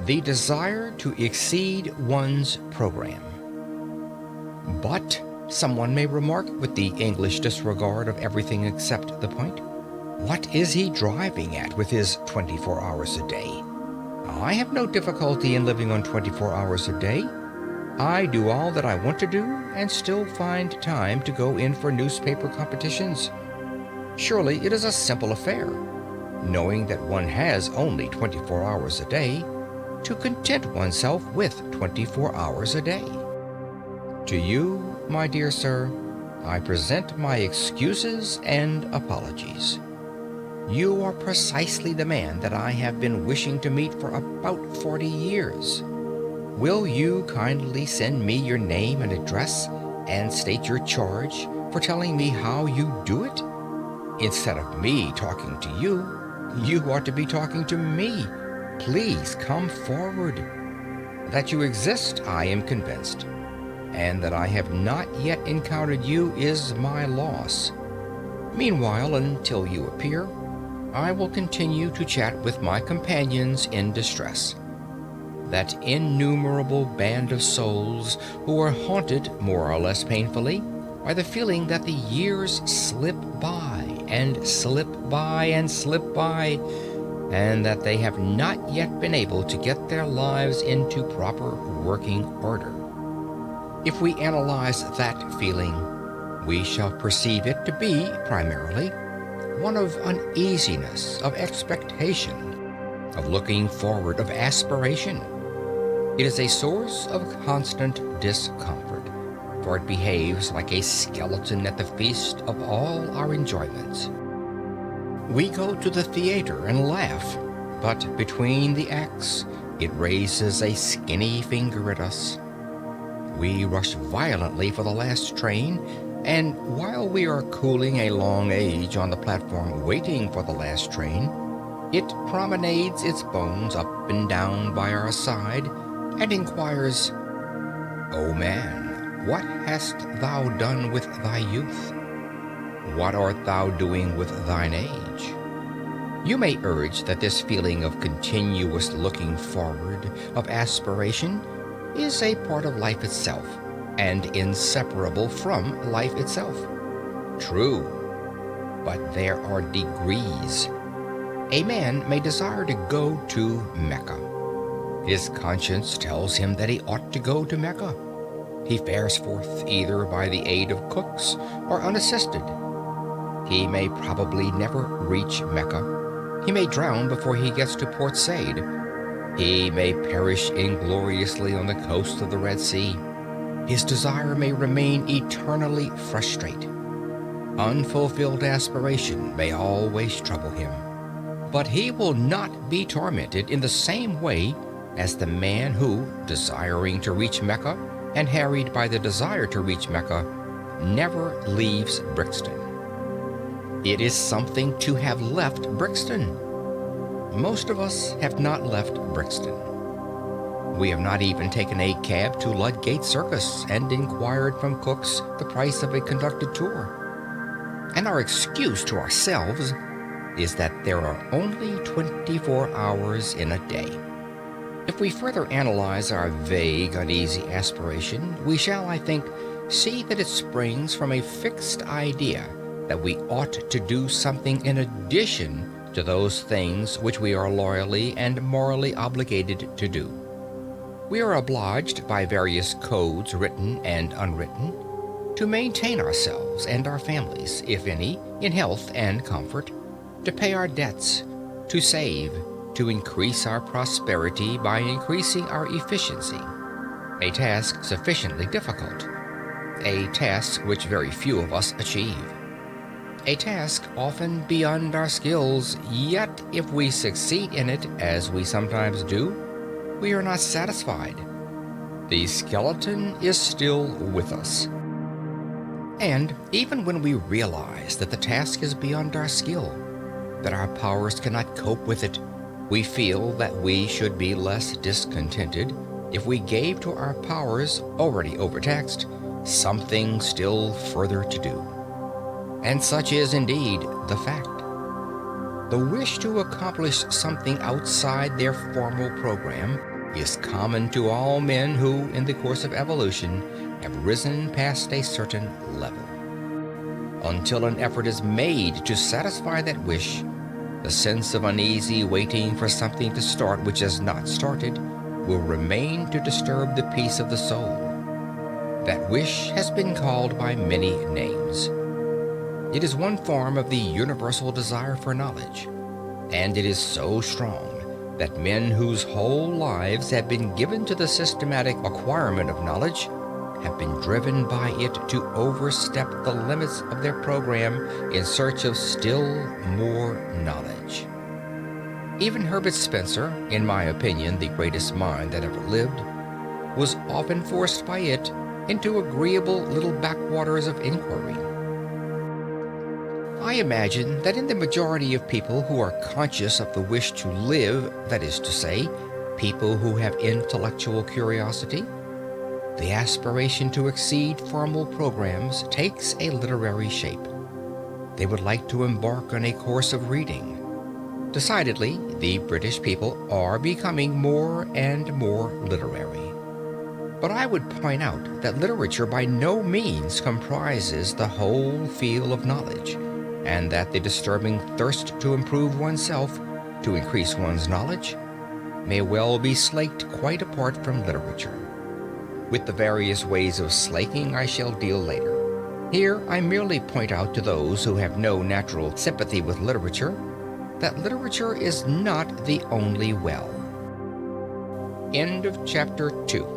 The desire to exceed one's program. But, someone may remark with the English disregard of everything except the point, what is he driving at with his 24 hours a day? I have no difficulty in living on 24 hours a day. I do all that I want to do and still find time to go in for newspaper competitions. Surely it is a simple affair, knowing that one has only 24 hours a day, to content oneself with 24 hours a day. To you, my dear sir, I present my excuses and apologies. You are precisely the man that I have been wishing to meet for about 40 years. Will you kindly send me your name and address and state your charge for telling me how you do it? Instead of me talking to you, you ought to be talking to me. Please come forward. That you exist, I am convinced, and that I have not yet encountered you is my loss. Meanwhile, until you appear, I will continue to chat with my companions in distress, that innumerable band of souls who are haunted, more or less painfully, by the feeling that the years slip by and slip by and slip by, and that they have not yet been able to get their lives into proper working order. If we analyze that feeling, we shall perceive it to be, primarily, one of uneasiness, of expectation, of looking forward, of aspiration. It is a source of constant discomfort, for it behaves like a skeleton at the feast of all our enjoyments. We go to the theater and laugh, but between the acts, it raises a skinny finger at us. We rush violently for the last train, and while we are cooling a long age on the platform waiting for the last train, it promenades its bones up and down by our side and inquires, "O man, what hast thou done with thy youth? What art thou doing with thine age?" You may urge that this feeling of continuous looking forward, of aspiration, is a part of life itself, and inseparable from life itself. True, but there are degrees. A man may desire to go to Mecca. His conscience tells him that he ought to go to Mecca. He fares forth either by the aid of cooks or unassisted. He may probably never reach Mecca. He may drown before he gets to Port Said. He may perish ingloriously on the coast of the Red Sea. His desire may remain eternally frustrate. Unfulfilled aspiration may always trouble him. But he will not be tormented in the same way as the man who, desiring to reach Mecca and harried by the desire to reach Mecca, never leaves Brixton. It is something to have left Brixton. Most of us have not left Brixton. We have not even taken a cab to Ludgate Circus and inquired from cooks the price of a conducted tour. And our excuse to ourselves is that there are only 24 hours in a day. If we further analyze our vague, uneasy aspiration, we shall, I think, see that it springs from a fixed idea that we ought to do something in addition to those things which we are loyally and morally obligated to do. We are obliged by various codes, written and unwritten, to maintain ourselves and our families, if any, in health and comfort, to pay our debts, to save, to increase our prosperity by increasing our efficiency. A task sufficiently difficult. A task which very few of us achieve. A task often beyond our skills, yet if we succeed in it, as we sometimes do, we are not satisfied. The skeleton is still with us. And even when we realize that the task is beyond our skill, that our powers cannot cope with it, we feel that we should be less discontented if we gave to our powers, already overtaxed, something still further to do. And such is indeed the fact. The wish to accomplish something outside their formal program is common to all men who, in the course of evolution, have risen past a certain level. Until an effort is made to satisfy that wish, the sense of uneasy waiting for something to start which has not started will remain to disturb the peace of the soul. That wish has been called by many names. It is one form of the universal desire for knowledge, and it is so strong that men whose whole lives have been given to the systematic acquirement of knowledge have been driven by it to overstep the limits of their program in search of still more knowledge. Even Herbert Spencer, in my opinion the greatest mind that ever lived, was often forced by it into agreeable little backwaters of inquiry. I imagine that in the majority of people who are conscious of the wish to live, that is to say, people who have intellectual curiosity, the aspiration to exceed formal programs takes a literary shape. They would like to embark on a course of reading. Decidedly, the British people are becoming more and more literary. But I would point out that literature by no means comprises the whole field of knowledge, and that the disturbing thirst to improve oneself, to increase one's knowledge, may well be slaked quite apart from literature. With the various ways of slaking I shall deal later. Here I merely point out to those who have no natural sympathy with literature that literature is not the only well. End of chapter 2.